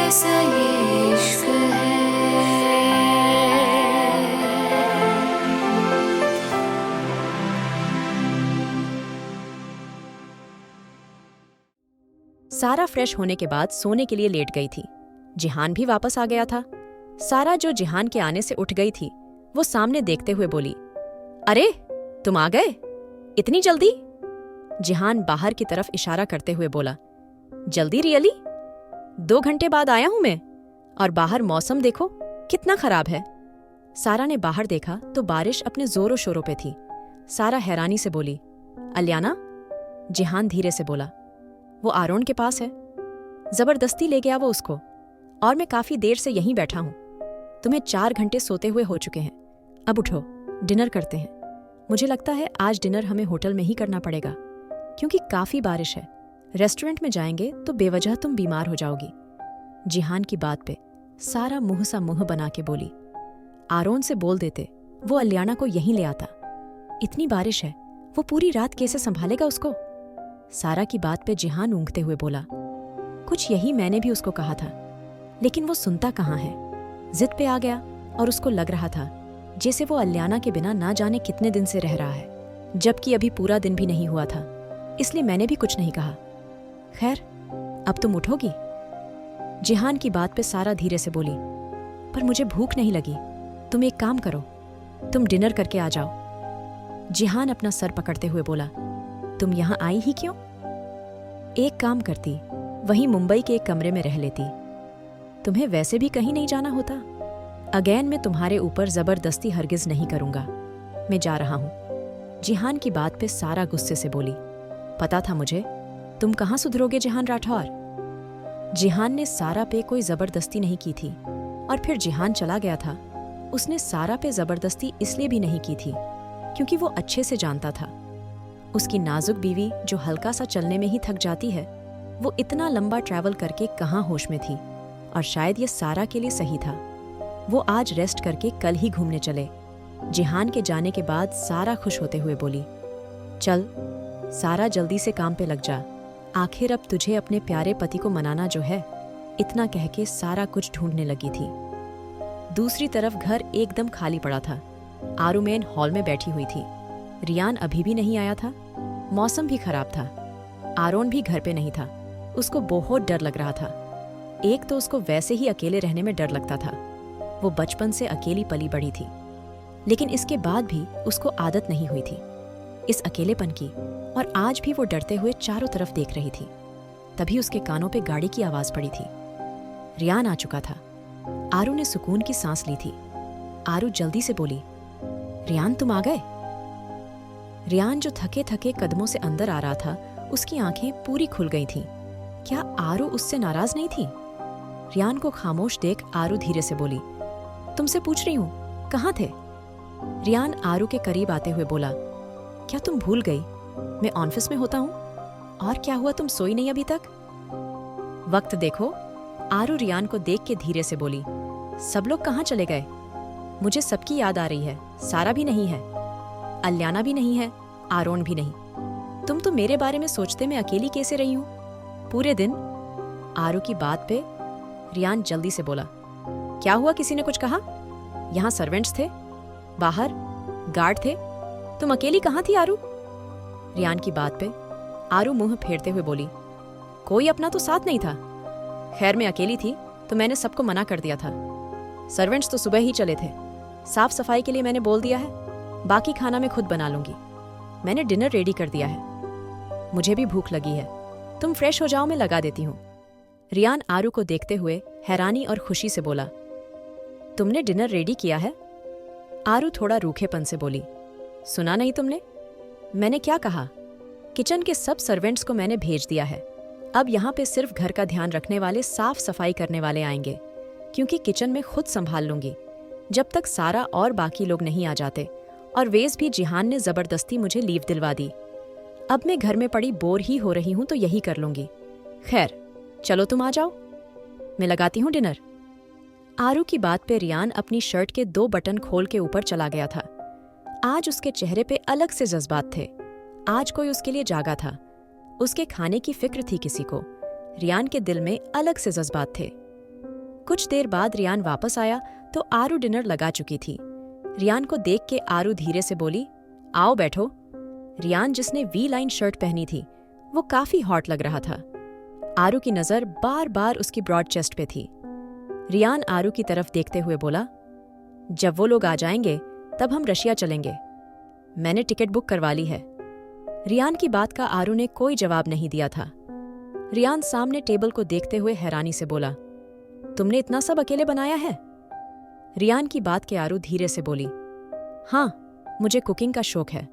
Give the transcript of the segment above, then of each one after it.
कैसा ये इश्क है। सारा फ्रेश होने के बाद सोने के लिए लेट गई थी। जिहान भी वापस आ गया था। सारा जो जिहान के आने से उठ गई थी, वो सामने देखते हुए बोली, अरे तुम आ गए इतनी जल्दी? जिहान बाहर की तरफ इशारा करते हुए बोला, जल्दी रियली? 2 घंटे बाद आया हूं मैं, और बाहर मौसम देखो कितना खराब है। सारा ने बाहर देखा तो बारिश अपने जोरों शोरों पे थी। सारा हैरानी से बोली, अलियाना? जिहान धीरे से बोला, वो आरोन के पास है। जबरदस्ती ले गया वो उसको, और मैं काफी देर से यहीं बैठा हूं। तुम्हें 4 घंटे सोते हुए हो चुके हैं। अब उठो, डिनर करते हैं। मुझे लगता है आज डिनर हमें होटल में ही करना पड़ेगा, क्योंकि काफी बारिश है। रेस्टोरेंट में जाएंगे तो बेवजह तुम बीमार हो जाओगी। जिहान की बात पे सारा मुंह सा मुंह बना के बोली, आरोन से बोल देते, वो अलियाना को यहीं ले आता। इतनी बारिश है, वो पूरी रात कैसे संभालेगा उसको? सारा की बात पे जिहान ऊँघते हुए बोला, कुछ यही मैंने भी उसको कहा था, लेकिन वो सुनता कहाँ है। जिद पे आ गया, और उसको लग रहा था जैसे वो अलियाना के बिना ना जाने कितने दिन से रह रहा है, जबकि अभी पूरा दिन भी नहीं हुआ था। इसलिए मैंने भी कुछ नहीं कहा। खैर, अब तुम उठोगी? जिहान की बात पे सारा धीरे से बोली, पर मुझे भूख नहीं लगी। तुम एक काम करो, तुम डिनर करके आ जाओ। जिहान अपना सर पकड़ते हुए बोला, तुम यहां आई ही क्यों? एक काम करती, वहीं मुंबई के एक कमरे में रह लेती। तुम्हें वैसे भी कहीं नहीं जाना होता। अगेन मैं तुम्हारे ऊपर जबरदस्ती हरगिज नहीं करूंगा। मैं जा रहा हूं। जिहान की बात पे सारा गुस्से से बोली, पता था मुझे, तुम कहां सुधरोगे जिहान राठौर। जिहान ने सारा पे कोई जबरदस्ती नहीं की थी, और फिर जिहान चला गया था। उसने सारा पे जबरदस्ती इसलिए भी नहीं की थी क्योंकि वो अच्छे से जानता था उसकी नाजुक बीवी जो हल्का सा चलने में ही थक जाती है, वो इतना लंबा ट्रैवल करके कहाँ होश में थी। और शायद ये सारा के लिए सही था। वो आज रेस्ट करके कल ही घूमने चले। जिहान के जाने के बाद सारा खुश होते हुए बोली, चल सारा, जल्दी से काम पे लग जा। आखिर अब तुझे अपने प्यारे पति को मनाना जो है। इतना कह के सारा कुछ ढूंढने लगी थी। दूसरी तरफ घर एकदम खाली पड़ा था। आरुमेन हॉल में बैठी हुई थी। रियान अभी भी नहीं आया था। मौसम भी खराब था। आरोन भी घर पे नहीं था। उसको बहुत डर लग रहा था। एक तो उसको वैसे ही अकेले रहने में डर लगता था। वो बचपन से अकेली पली बड़ी थी, लेकिन इसके बाद भी उसको आदत नहीं हुई थी इस अकेलेपन की, और आज भी वो डरते हुए चारों तरफ देख रही थी। तभी उसके कानों पे गाड़ी की आवाज पड़ी थी। रियान आ चुका था। आरू ने सुकून की सांस ली थी। आरू जल्दी से बोली, रियान तुम आ गए? रियान जो थके थके कदमों से अंदर आ रहा था, उसकी आंखें पूरी खुल गई थीं। क्या आरू उससे नाराज नहीं थी? रियान को खामोश देख आरू धीरे से बोली, तुमसे पूछ रही हूँ, कहाँ थे? रियान आरू के करीब आते हुए बोला, क्या तुम भूल गई मैं ऑफिस में होता हूँ? और क्या हुआ, तुम सोई नहीं अभी तक? वक्त देखो। आरू रियान को देख के धीरे से बोली, सब लोग कहाँ चले गए? मुझे सबकी याद आ रही है। सारा भी नहीं है, अलियाना भी नहीं है, आरोन भी नहीं। तुम तो मेरे बारे में सोचते मैं अकेली कैसे रही हूँ पूरे दिन? आरू की बात पे रियान जल्दी से बोला, क्या हुआ, किसी ने कुछ कहा? यहाँ सर्वेंट्स थे, बाहर गार्ड थे, तुम अकेली कहाँ थी आरू? रियान की बात पे आरू मुंह फेरते हुए बोली, कोई अपना तो साथ नहीं था। खैर मैं अकेली थी तो मैंने सबको मना कर दिया था। सर्वेंट्स तो सुबह ही चले थे। साफ सफाई के लिए मैंने बोल दिया है, बाकी खाना मैं खुद बना लूंगी। मैंने डिनर रेडी कर दिया है। मुझे भी भूख लगी है, तुम फ्रेश हो जाओ, मैं लगा देती हूँ। रियान आरू को देखते हुए हैरानी और खुशी से बोला, तुमने डिनर रेडी किया है? आरू थोड़ा रूखेपन से बोली, सुना नहीं तुमने? मैंने क्या कहा? किचन के सब सर्वेंट्स को मैंने भेज दिया है। अब यहाँ पे सिर्फ घर का ध्यान रखने वाले, साफ सफाई करने वाले आएंगे, क्योंकि किचन में खुद संभाल लूंगी जब तक सारा और बाकी लोग नहीं आ जाते। और वेज भी जिहान ने जबरदस्ती मुझे लीव दिलवा दी। अब मैं घर में पड़ी बोर ही हो रही हूं तो यही कर लूंगी। खैर चलो तुम आ जाओ, मैं लगाती हूं डिनर। आरू की बात पे रियान अपनी शर्ट के 2 बटन खोल के ऊपर चला गया था। आज उसके चेहरे पे अलग से जज्बात थे। आज कोई उसके लिए जागा था। उसके खाने की फिक्र थी किसी को। रियान के दिल में अलग से जज्बात थे। कुछ देर बाद रियान वापस आया तो आरू डिनर लगा चुकी थी। रियान को देख के आरू धीरे से बोली, आओ बैठो। रियान, जिसने वी लाइन शर्ट पहनी थी, वो काफी हॉट लग रहा था। आरू की नजर बार बार उसकी ब्रॉड चेस्ट पे थी। रियान आरू की तरफ देखते हुए बोला, जब वो लोग आ जाएंगे तब हम रशिया चलेंगे। मैंने टिकट बुक करवा ली है। रियान की बात का आरू ने कोई जवाब नहीं दिया था। रियान सामने टेबल को देखते हुए हैरानी से बोला, तुमने इतना सब अकेले बनाया है? रियान की बात के आरू धीरे से बोली, हाँ, मुझे कुकिंग का शौक है।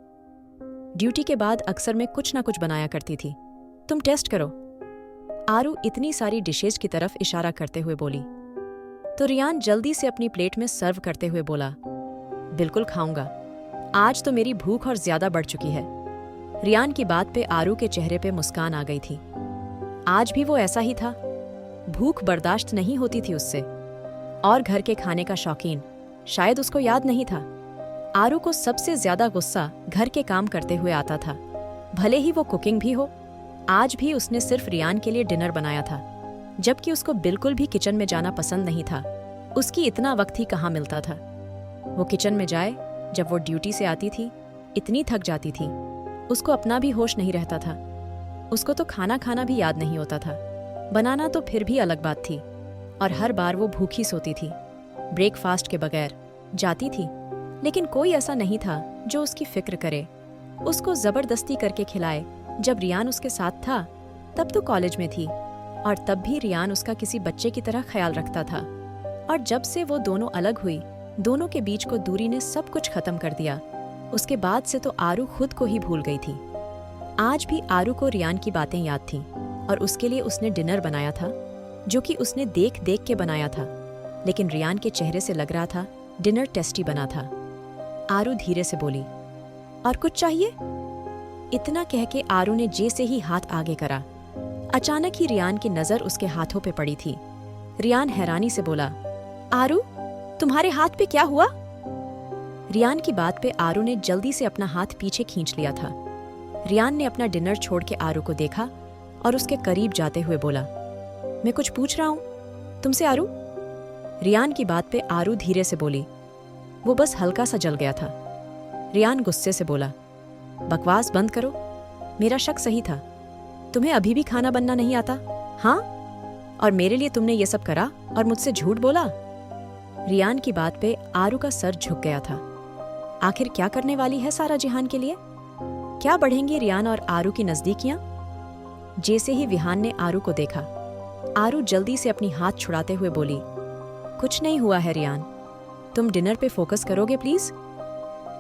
ड्यूटी के बाद अक्सर मैं कुछ ना कुछ बनाया करती थी। तुम टेस्ट करो। आरू इतनी सारी डिशेज की तरफ इशारा करते हुए बोली। तो रियान जल्दी से अपनी प्लेट में सर्व करते हुए बोला, बिल्कुल खाऊंगा। आज तो मेरी भूख और ज्यादा बढ़ चुकी है। रियान की बात पे आरू के चेहरे पे मुस्कान आ गई थी। आज भी वो ऐसा ही था। भूख बर्दाश्त नहीं होती थी उससे। और घर के खाने का शौकीन, शायद उसको याद नहीं था। आरू को सबसे ज्यादा गुस्सा घर के काम करते हुए आता था, भले ही वो कुकिंग भी हो। आज भी उसने सिर्फ रियान के लिए डिनर बनाया था, जबकि उसको बिल्कुल भी किचन में जाना पसंद नहीं था। उसकी इतना वक्त ही कहाँ मिलता था। वो किचन में जाए जब वो ड्यूटी से आती थी, इतनी थक जाती थी, उसको अपना भी होश नहीं रहता था। उसको तो खाना खाना भी याद नहीं होता था। बनाना तो फिर भी अलग बात थी। और हर बार वो भूखी सोती थी, ब्रेकफास्ट के बगैर जाती थी। लेकिन कोई ऐसा नहीं था जो उसकी फिक्र करे, उसको जबरदस्ती करके खिलाए। जब रियान उसके साथ था तब तो कॉलेज में थी, और तब भी रियान उसका किसी बच्चे की तरह ख्याल रखता था। और जब से वो दोनों अलग हुई, दोनों के बीच को दूरी ने सब कुछ खत्म कर दिया। उसके बाद से तो आरू खुद को ही भूल गई थी। आज भी आरू को रियान की बातें याद थीं, और उसके लिए उसने डिनर बनाया था, जो कि उसने देख देख के बनाया था। लेकिन रियान के चेहरे से लग रहा था डिनर टेस्टी बना था। आरू धीरे से बोली, और कुछ चाहिए? इतना कह के आरू ने जैसे ही हाथ आगे करा, अचानक ही रियान की नजर उसके हाथों पे पड़ी थी। रियान हैरानी से बोला, आरू, तुम्हारे हाथ पे क्या हुआ? रियान की बात पे आरू ने जल्दी से अपना हाथ पीछे खींच लिया था। रियान ने अपना डिनर छोड़ के आरू को देखा और उसके करीब जाते हुए बोला, मैं कुछ पूछ रहा हूँ तुमसे आरू। रियान की बात पे आरू धीरे से बोली, वो बस हल्का सा जल गया था। रियान गुस्से से बोला, बकवास बंद करो, मेरा शक सही था। तुम्हें अभी भी खाना बनना नहीं आता? हाँ, और मेरे लिए तुमने ये सब करा और मुझसे झूठ बोला? रियान की बात पे आरू का सर झुक गया था। आखिर क्या करने वाली है सारा जिहान के लिए? क्या बढ़ेंगी रियान और आरू की नजदीकियां? जैसे ही विहान ने आरू को देखा, आरू जल्दी से अपनी हाथ छुड़ाते हुए बोली, कुछ नहीं हुआ है रियान, तुम डिनर पे फोकस करोगे प्लीज?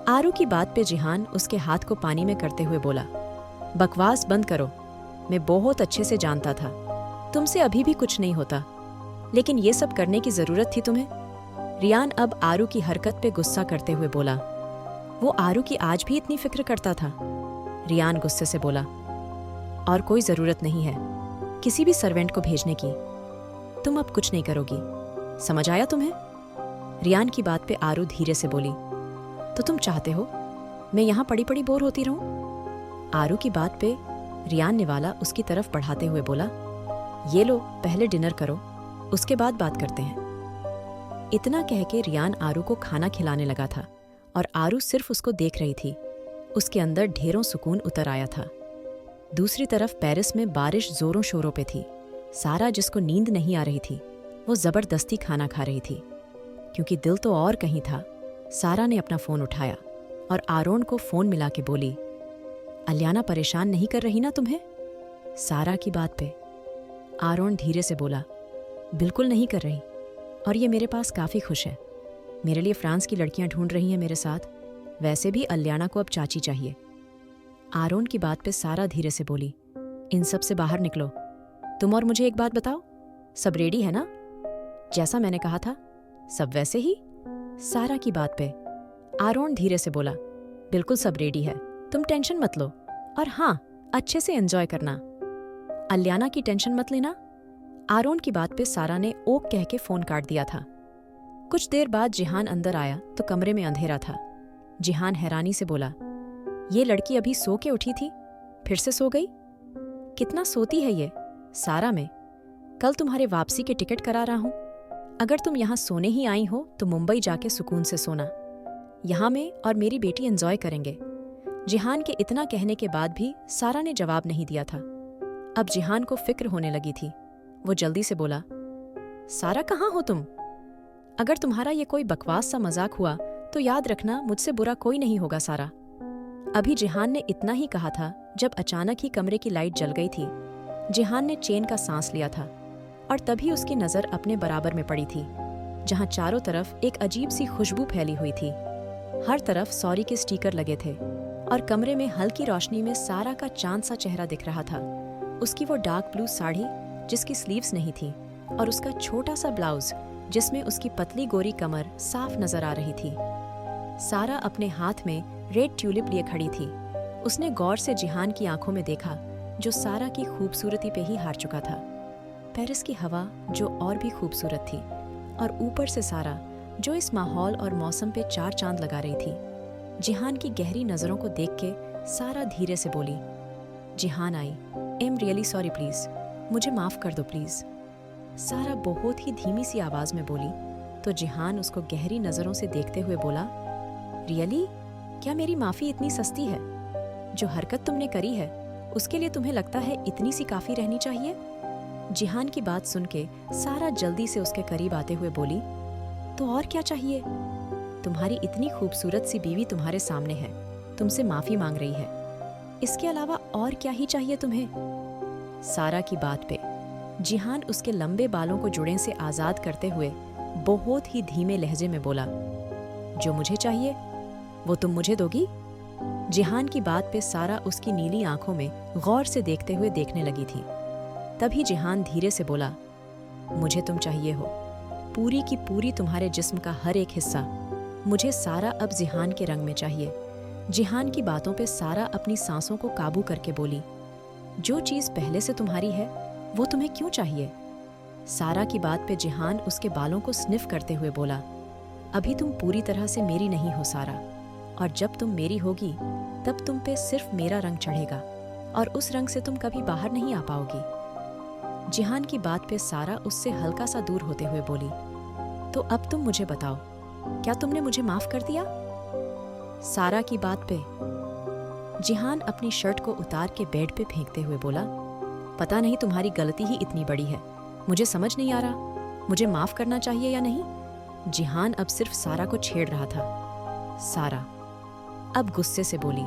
आरू की बात पे जिहान उसके हाथ को पानी में करते हुए बोला, बकवास बंद करो, मैं बहुत अच्छे से जानता था तुमसे अभी भी कुछ नहीं होता, लेकिन ये सब करने की जरूरत थी तुम्हें? रियान अब आरू की हरकत पे गुस्सा करते हुए बोला, वो आरू की आज भी इतनी फिक्र करता था? रियान गुस्से से बोला, और कोई जरूरत नहीं है किसी भी सर्वेंट को भेजने की, तुम अब कुछ नहीं करोगी, समझ आया तुम्हें? रियान की बात पे आरू धीरे से बोली, तो तुम चाहते हो मैं यहाँ पड़ी पड़ी बोर होती रहूं? आरू की बात पे रियान ने वाला उसकी तरफ बढ़ाते हुए बोला, ये लो पहले डिनर करो, उसके बाद बात करते हैं। इतना कह के रियान आरू को खाना खिलाने लगा था, और आरू सिर्फ उसको देख रही थी। उसके अंदर ढेरों सुकून उतर आया था। दूसरी तरफ पेरिस में बारिश जोरों शोरों पे थी। सारा, जिसको नींद नहीं आ रही थी, वो जबरदस्ती खाना खा रही थी, क्योंकि दिल तो और कहीं था। सारा ने अपना फोन उठाया और आरोन को फोन मिला के बोली, अलियाना परेशान नहीं कर रही ना तुम्हें? सारा की बात पे आरोन धीरे से बोला, बिल्कुल नहीं कर रही, और ये मेरे पास काफी खुश है। मेरे लिए फ्रांस की लड़कियां ढूंढ रही हैं मेरे साथ। वैसे भी अलियाना को अब चाची चाहिए। आरोन की बात पे सारा धीरे से बोली, इन सब से बाहर निकलो। तुम और मुझे एक बात बताओ, सब रेडी है ना? जैसा मैंने कहा था सब वैसे ही? सारा की बात पे आरोन धीरे से बोला, बिल्कुल सब रेडी है, तुम टेंशन मत लो, और हाँ, अच्छे से एंजॉय करना। अलियाना की टेंशन मत लेना। आरोन की बात पे सारा ने ओक कह के फोन काट दिया था। कुछ देर बाद जिहान अंदर आया तो कमरे में अंधेरा था। जिहान हैरानी से बोला, ये लड़की अभी सो के उठी थी, फिर से सो गई? कितना सोती है ये? सारा, में कल तुम्हारे वापसी के टिकट करा रहा हूं, अगर तुम यहाँ सोने ही आई हो तो मुंबई जाके सुकून से सोना। यहाँ मैं और मेरी बेटी एंजॉय करेंगे। जिहान के इतना कहने के बाद भी सारा ने जवाब नहीं दिया था। अब जिहान को फिक्र होने लगी थी। वो जल्दी से बोला, सारा कहाँ हो तुम? अगर तुम्हारा ये कोई बकवास सा मजाक हुआ तो याद रखना मुझसे बुरा कोई नहीं होगा सारा। अभी जिहान ने इतना ही कहा था जब अचानक ही कमरे की लाइट जल गई थी। जिहान ने चैन का सांस लिया था और तभी उसकी नज़र अपने बराबर में पड़ी थी, जहां चारों तरफ एक अजीब सी खुशबू फैली हुई थी। हर तरफ सॉरी के स्टिकर लगे थे और कमरे में हल्की रोशनी में सारा का चांद सा चेहरा दिख रहा था। उसकी वो डार्क ब्लू साड़ी जिसकी स्लीव्स नहीं थी और उसका छोटा सा ब्लाउज जिसमें उसकी पतली गोरी कमर साफ नजर आ रही थी। सारा अपने हाथ में रेड ट्यूलिप लिए खड़ी थी। उसने गौर से जिहान की आंखों में देखा जो सारा की खूबसूरती पे ही हार चुका था। पेरिस की हवा जो और भी खूबसूरत थी और ऊपर से सारा जो इस माहौल और मौसम पे चार चांद लगा रही थी। जिहान की गहरी नज़रों को देख के सारा धीरे से बोली, Jihan I am really sorry, please मुझे माफ़ कर दो प्लीज़। सारा बहुत ही धीमी सी आवाज़ में बोली तो जिहान उसको गहरी नज़रों से देखते हुए बोला, रियली? क्या मेरी माफ़ी इतनी सस्ती है? जो हरकत तुमने करी है उसके लिए तुम्हें लगता है इतनी सी काफ़ी रहनी चाहिए? जिहान की बात सुन के सारा जल्दी से उसके करीब आते हुए बोली, तो और क्या चाहिए? तुम्हारी इतनी खूबसूरत सी बीवी तुम्हारे सामने है, तुमसे माफ़ी मांग रही है। इसके अलावा और क्या ही चाहिए तुम्हें? सारा की बात पे जिहान उसके लंबे बालों को जुड़े से आज़ाद करते हुए बहुत ही धीमे लहजे में बोला, जो मुझे चाहिए वो तुम मुझे दोगी? जिहान की बात पे सारा उसकी नीली आंखों में गौर से देखते हुए देखने लगी थी। तभी जिहान धीरे से बोला, मुझे तुम चाहिए हो, पूरी की पूरी तुम्हारे जिस्म का हर एक हिस्सा। मुझे सारा अब जिहान के रंग में चाहिए। जिहान की बातों पे सारा अपनी सांसों को काबू करके बोली, जो चीज़ पहले से तुम्हारी है वो तुम्हें क्यों चाहिए? सारा की बात पे जिहान उसके बालों को स्निफ करते हुए बोला, अभी तुम पूरी तरह से मेरी नहीं हो सारा, और जब तुम मेरी होगी तब तुम पे सिर्फ मेरा रंग चढ़ेगा और उस रंग से तुम कभी बाहर नहीं आ पाओगी। जिहान की बात पे सारा उससे हल्का सा दूर होते हुए बोली, तो अब तुम मुझे बताओ, क्या तुमने मुझे माफ कर दिया? सारा की बात पे जिहान अपनी शर्ट को उतार के बेड पे फेंकते हुए बोला, पता नहीं तुम्हारी गलती ही इतनी बड़ी है, मुझे समझ नहीं आ रहा मुझे माफ करना चाहिए या नहीं। जिहान अब सिर्फ सारा को छेड़ रहा था। सारा अब गुस्से से बोली,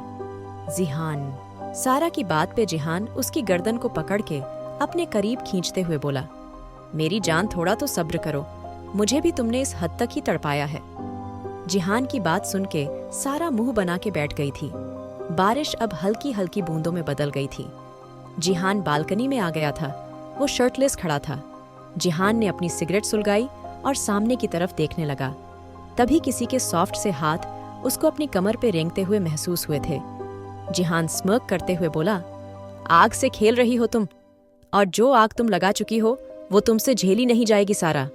जिहान। सारा की बात पे जिहान उसकी गर्दन को पकड़ के अपने करीब खींचते हुए बोला, मेरी जान थोड़ा तो सब्र करो, मुझे भी तुमने इस हद तक ही तड़पाया है। जिहान की बात सुन के सारा मुंह बना के बैठ गई थी। बारिश अब हल्की हल्की बूंदों में बदल गई थी। जिहान बालकनी में आ गया था। वो शर्टलेस खड़ा था। जिहान ने अपनी सिगरेट सुलगाई और सामने की तरफ देखने लगा। तभी किसी के सॉफ्ट से हाथ उसको अपनी कमर पे रेंगते हुए महसूस हुए थे। जिहान स्मर्क करते हुए बोला, आग से खेल रही हो तुम, और जो आग तुम लगा चुकी हो वो तुमसे झेली नहीं जाएगी सारा।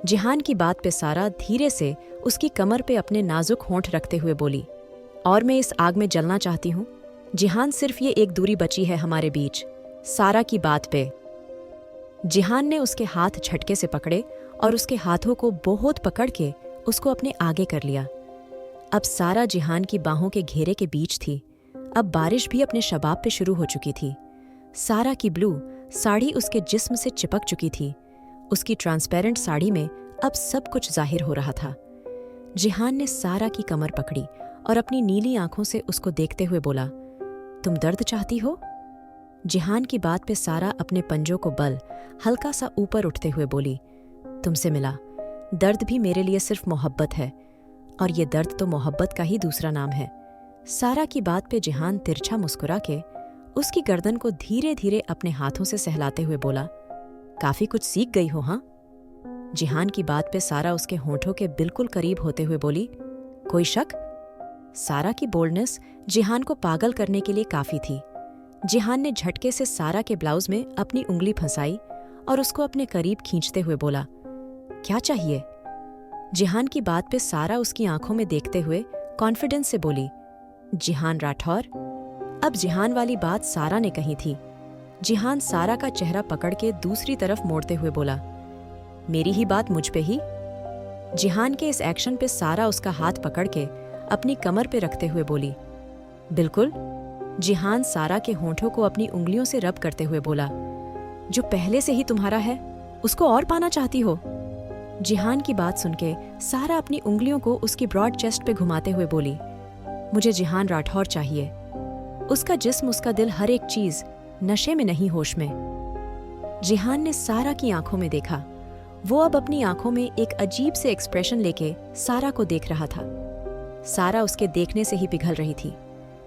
जिहान की बात पे सारा धीरे से उसकी कमर पे अपने नाजुक होंठ रखते हुए बोली, और मैं इस आग में जलना चाहती हूँ। जिहान, सिर्फ ये एक दूरी बची है हमारे बीच। सारा की बात पे जिहान ने उसके हाथ झटके से पकड़े और उसके हाथों को बहुत पकड़ के उसको अपने आगे कर लिया। अब सारा जिहान की बाहों के घेरे के बीच थी। अब बारिश भी अपने शबाब पे शुरू हो चुकी थी। सारा की ब्लू साड़ी उसके जिस्म से चिपक चुकी थी। उसकी ट्रांसपेरेंट साड़ी में अब सब कुछ जाहिर हो रहा था। जिहान ने सारा की कमर पकड़ी और अपनी नीली आंखों से उसको देखते हुए बोला, तुम दर्द चाहती हो? जिहान की बात पे सारा अपने पंजों को बल हल्का सा ऊपर उठते हुए बोली, तुमसे मिला दर्द भी मेरे लिए सिर्फ मोहब्बत है, और ये दर्द तो मोहब्बत का ही दूसरा नाम है। सारा की बात पे जिहान तिरछा मुस्कुरा के उसकी गर्दन को धीरे धीरे अपने हाथों से सहलाते हुए बोला, काफी कुछ सीख गई हो हाँ? जिहान की बात पे सारा उसके होंठों के बिल्कुल करीब होते हुए बोली, कोई शक? सारा की बोल्डनेस जिहान को पागल करने के लिए काफी थी। जिहान ने झटके से सारा के ब्लाउज में अपनी उंगली फंसाई और उसको अपने करीब खींचते हुए बोला, क्या चाहिए? जिहान की बात पे सारा उसकी आंखों में देखते हुए कॉन्फिडेंस से बोली, जिहान राठौर। अब जिहान वाली बात सारा ने कही थी। जिहान सारा का चेहरा पकड़ के दूसरी तरफ मोड़ते हुए बोला, मेरी ही बात मुझ पे ही? जिहान के इस एक्शन पे सारा उसका हाथ पकड़ के अपनी कमर पे रखते हुए बोली। बिल्कुल। जिहान सारा के होंठों को अपनी उंगलियों से रब करते हुए बोला। जो पहले से ही तुम्हारा है उसको और पाना चाहती हो? जिहान की बात सुन के सारा अपनी उंगलियों को उसकी ब्रॉड चेस्ट पे घुमाते हुए बोली, मुझे जिहान राठौर चाहिए। उसका जिस्म, उसका दिल, हर एक चीज नशे में नहीं, होश में। जिहान ने सारा की आंखों में देखा। वो अब अपनी आंखों में एक अजीब से एक्सप्रेशन लेके सारा को देख रहा था। सारा उसके देखने से ही पिघल रही थी,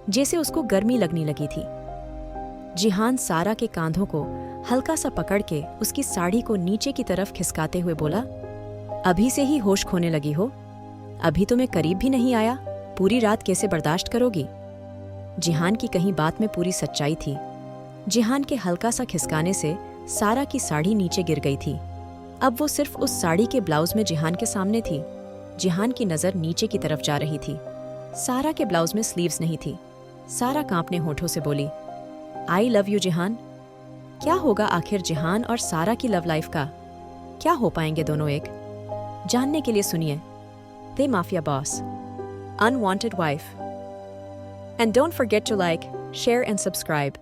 जैसे उसको गर्मी लगने लगी थी। जिहान सारा के कांधों को हल्का सा पकड़ के उसकी साड़ी को नीचे की तरफ खिसकाते हुए बोला, अभी से ही होश खोने लगी हो? अभी तो मैं करीब भी नहीं आया, पूरी रात कैसे बर्दाश्त करोगी? जिहान की कहीं बात में पूरी सच्चाई थी। जिहान के हल्का सा खिसकाने से सारा की साड़ी नीचे गिर गई थी। अब वो सिर्फ उस साड़ी के ब्लाउज में जिहान के सामने थी। जिहान की नजर नीचे की तरफ जा रही थी। सारा के ब्लाउज में स्लीव्स नहीं थी। सारा कांपने होठों से बोली, आई लव यू जिहान। क्या होगा आखिर जिहान और सारा की लव लाइफ का? क्या हो पाएंगे दोनों एक? जानने के लिए सुनिए the mafia boss, unwanted wife. And don't forget to like, share and subscribe.